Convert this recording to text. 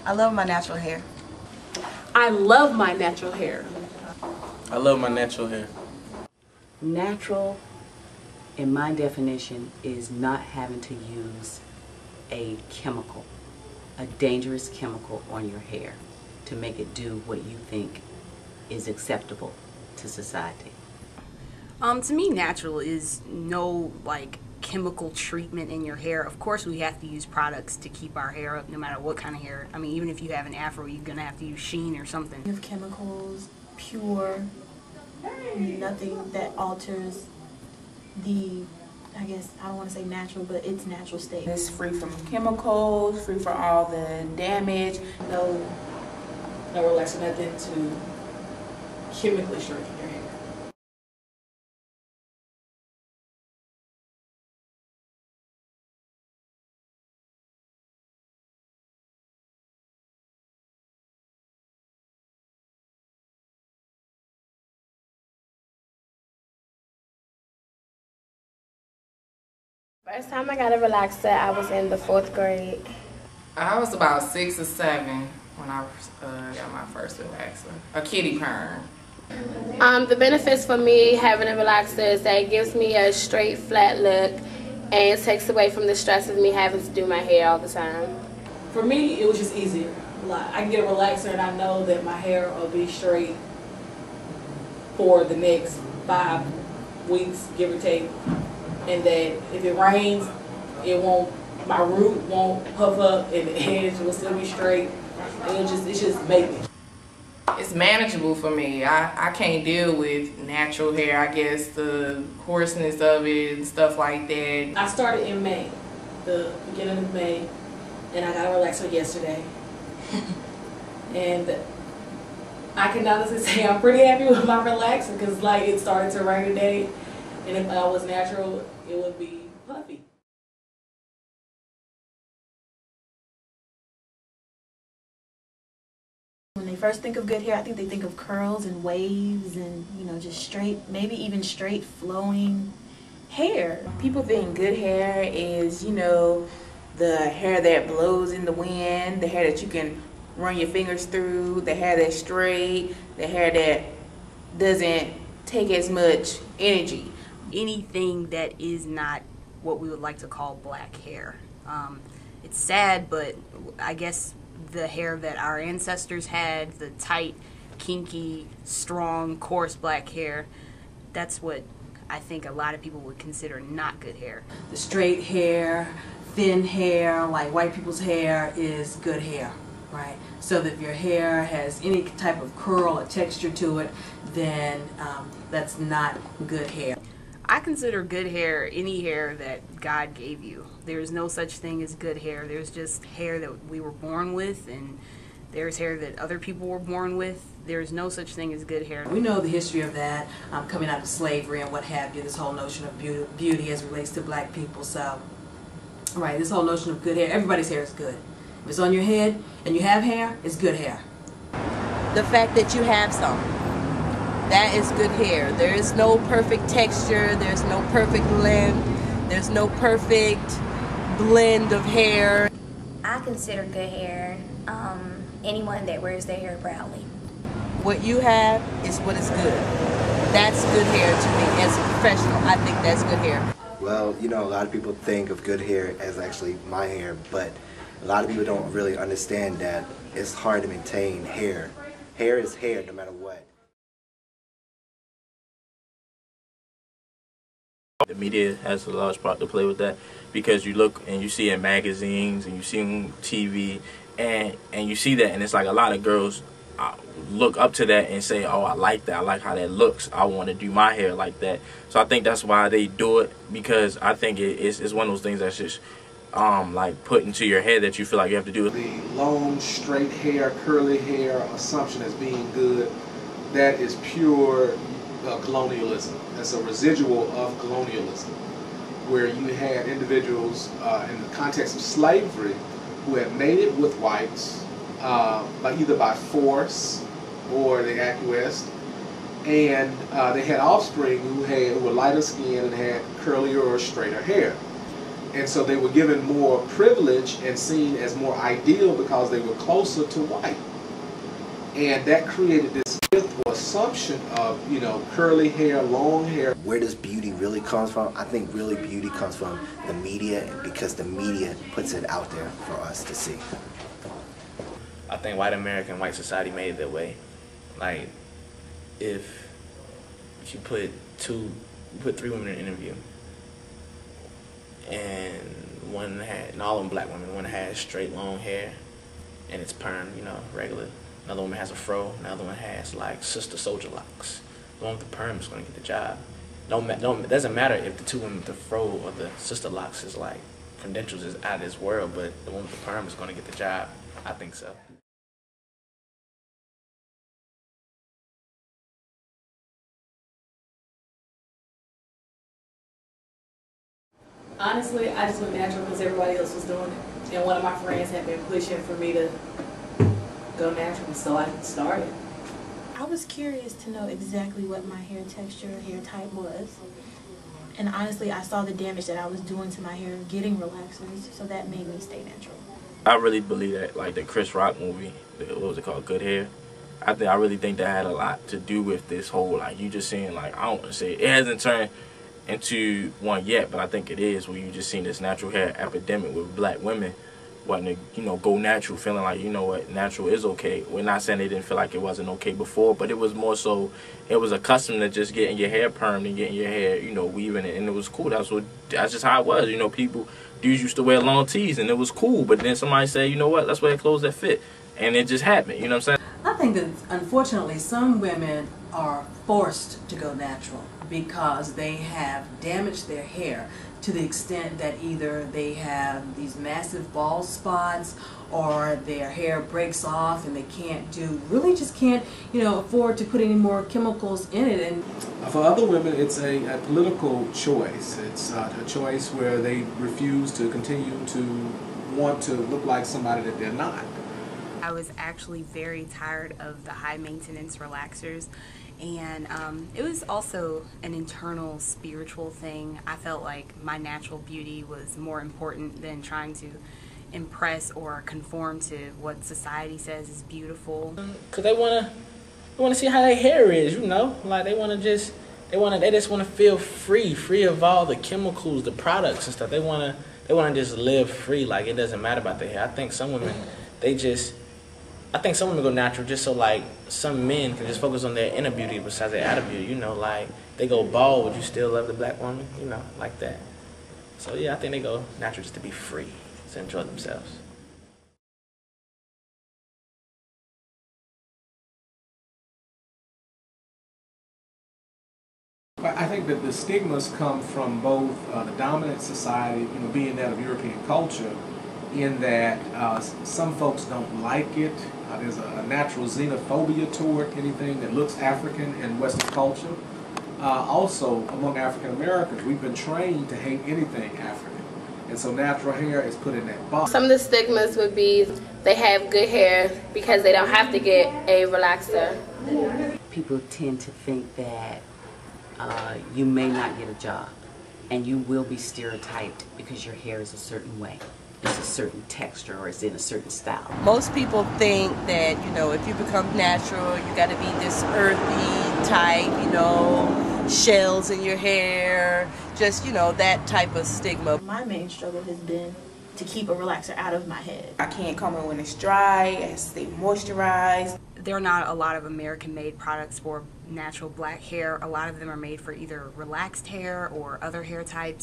I love my natural hair. I love my natural hair. I love my natural hair. Natural, in my definition, is not having to use a chemical, a dangerous chemical on your hair to make it do what you think is acceptable to society. To me, natural is no chemical treatment in your hair. Of course, we have to use products to keep our hair up, no matter what kind of hair. I mean, even if you have an afro, you're gonna have to use sheen or something. Of chemicals, pure, nothing that alters the, I guess, I don't want to say natural, but its natural state. It's free from chemicals, free from all the damage. No relaxer, nothing to chemically straighten your hair. First time I got a relaxer, I was in the 4th grade. I was about 6 or 7 when I got my first relaxer, a kitty perm. The benefits for me having a relaxer is that it gives me a straight, flat look and takes away from the stress of me having to do my hair all the time. For me, it was just easier. Like, I can get a relaxer and I know that my hair will be straight for the next 5 weeks, give or take. And that if it rains, my root won't puff up and the edge will still be straight. It's just maintenance. It's manageable for me. I can't deal with natural hair. I guess the coarseness of it and stuff like that. I started in May, the beginning of May, and I got a relaxer yesterday. And I can honestly say I'm pretty happy with my relaxer because it started to rain today, and if I was natural, it would be puffy. When they first think of good hair, I think they think of curls and waves and, just straight, maybe even straight flowing hair. People think good hair is, the hair that blows in the wind, the hair that you can run your fingers through, the hair that's straight, the hair that doesn't take as much energy. Anything that is not what we would like to call black hair. It's sad, but I guess the hair that our ancestors had, the tight, kinky, strong, coarse black hair, that's what I think a lot of people would consider not good hair. The straight hair, thin hair, like white people's hair, is good hair, right? So that if your hair has any type of curl or texture to it, then that's not good hair. I consider good hair any hair that God gave you. There's no such thing as good hair. There's just hair that we were born with, and there's hair that other people were born with. There's no such thing as good hair. We know the history of that, coming out of slavery and what have you, this whole notion of beauty as it relates to black people. So, right, this whole notion of good hair, everybody's hair is good. If it's on your head and you have hair, it's good hair. The fact that you have some, that is good hair. There is no perfect texture, there's no perfect length, there's no perfect blend of hair. I consider good hair anyone that wears their hair proudly. What you have is what is good. That's good hair to me. As a professional, I think that's good hair. Well, a lot of people think of good hair as actually my hair, but a lot of people don't really understand that it's hard to maintain hair. Hair is hair no matter what. The media has a large part to play with that, because you look and you see in magazines and you see on TV and you see that, and it's like a lot of girls look up to that and say, oh, I like that, I like how that looks, I want to do my hair like that. So I think that's why they do it, because I think it's one of those things that's just like put into your head that you feel like you have to do it. The long, straight hair, curly hair assumption as being good, that is pure colonialism. That's a residual of colonialism, where you had individuals in the context of slavery who had mated with whites, either by force or they acquiesced, and they had offspring who were lighter skinned and had curlier or straighter hair. And so they were given more privilege and seen as more ideal because they were closer to white. And that created this myth or assumption of, you know, curly hair, long hair. Where does beauty really come from? I think really beauty comes from the media, because the media puts it out there for us to see. I think white American, white society made it that way. Like, if you put three women in an interview, and all of them black women, one has straight long hair, and it's perm, you know, regular. Another woman has a fro, another one has like sister soldier locks. The one with the perm is going to get the job. It doesn't matter if the two women with the fro or the sister locks is like, credentials is out of this world, but the one with the perm is going to get the job. I think so. Honestly, I just went natural because everybody else was doing it. And one of my friends had been pushing for me to go natural, so I started. I was curious to know exactly what my hair texture, hair type was. And honestly, I saw the damage that I was doing to my hair getting relaxers, so that made me stay natural. I really believe that, like the Chris Rock movie, what was it called, Good Hair? I really think that had a lot to do with this whole, like, you just seeing, like, I don't want to say, it hasn't turned into one yet, but I think it is, where you just seen this natural hair epidemic with black women wanting to, you know, go natural, feeling like, you know what, natural is okay. We're not saying they didn't feel like it wasn't okay before, but it was more so, it was accustomed to just getting your hair permed and getting your hair, you know, weaving it, and it was cool. That's just how it was. You know, dudes used to wear long tees, and it was cool, but then somebody said, you know what, let's wear clothes that fit, and it just happened, you know what I'm saying? I think that unfortunately some women are forced to go natural because they have damaged their hair to the extent that either they have these massive bald spots or their hair breaks off and they really just can't, you know, afford to put any more chemicals in it. And for other women, it's a political choice. It's a choice where they refuse to continue to want to look like somebody that they're not. I was actually very tired of the high maintenance relaxers, and it was also an internal spiritual thing. I felt like my natural beauty was more important than trying to impress or conform to what society says is beautiful. Cause they wanna see how their hair is, you know, like they just wanna feel free of all the chemicals, the products and stuff. They wanna just live free, like it doesn't matter about their hair. I think some women go natural just so like some men can just focus on their inner beauty besides their outer beauty, you know, like they go bald, would you still love the black woman? You know, like that. So yeah, I think they go natural just to be free, to enjoy themselves. I think that the stigmas come from both the dominant society, you know, being that of European culture, in that some folks don't like it. There's a natural xenophobia toward anything that looks African in Western culture. Also, among African Americans, we've been trained to hate anything African. And so natural hair is put in that box. Some of the stigmas would be they have good hair because they don't have to get a relaxer. People tend to think that you may not get a job and you will be stereotyped because your hair is a certain way. It's a certain texture or it's in a certain style. Most people think that, you know, if you become natural, you got to be this earthy type, you know, shells in your hair, just, you know, that type of stigma. My main struggle has been to keep a relaxer out of my head. I can't comb it when it's dry, it has to stay moisturized. There are not a lot of American-made products for natural black hair. A lot of them are made for either relaxed hair or other hair types.